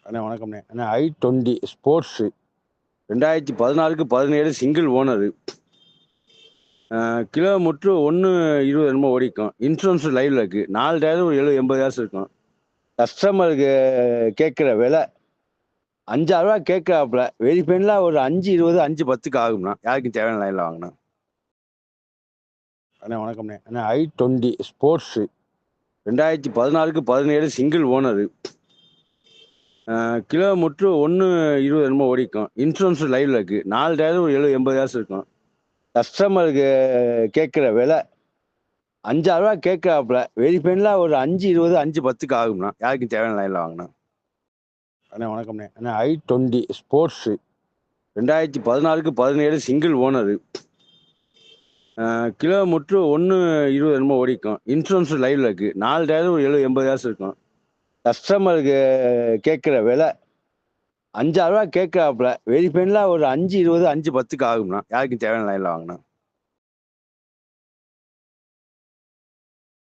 அண்ணா வணக்கம்ண்ணே. அண்ணா i20 sports 2014க்கு 17 சிங்கிள் ஓனரு. கிலோமீட்ரு 1:20 என்னமோ ஓடிக்கும். இன்சூரன்ஸ் லைவ்ல இருக்கு. 4 டயரும் ஒரு 70 80 இருக்கும். கஸ்டமருக்கு கேட்குற விலை ரூ. 5,000 கேட்குறாப்புல. வெரிஃபைன்லாம் ஒரு 5:20 5:10க்கு ஆகும்ண்ணா. யாருக்கும் தேவையான லைனில் வாங்கினா. அண்ணா வணக்கம்ண்ணே. அண்ணா i20 ஸ்போர்ட்ஸு 2014க்கு 17 சிங்கிள் ஓனரு. கிலோமீட்ரு 1:20 என்னமோ ஓடிக்கும். இன்சூரன்ஸ் லைவ்ல இருக்கு. 4 டயரும் ஒரு 70 80 இருக்கும். கஸ்டமருக்கு கேட்குற விலை ரூ. 5,000 கேட்குறாப்புல. வெரிஃபைன்லாம் ஒரு 5:20 5:10க்கு ஆகும்ண்ணா. யாருக்கும் தேவையான லைனில் வாங்கினா. அண்ணா வணக்கம்ண்ணே. அண்ணா i20 ஸ்போர்ட்ஸு 2014க்கு 17 சிங்கிள் ஓனரு. கிலோமீட்ரு 1:20 என்னமோ ஓடிக்கும். இன்சூரன்ஸ் லைவ்ல இருக்கு. 4 டயரும் ஒரு 70 80 இருக்கும். கஸ்டமருக்கு கேட்குற விலை ரூ. 5,000 கேட்குறாப்புல. வெரிஃபைன்லாம் ஒரு 5:20 5:10க்கு ஆகும்ண்ணா. யாருக்கும் தேவையான லைனில் வாங்கினா.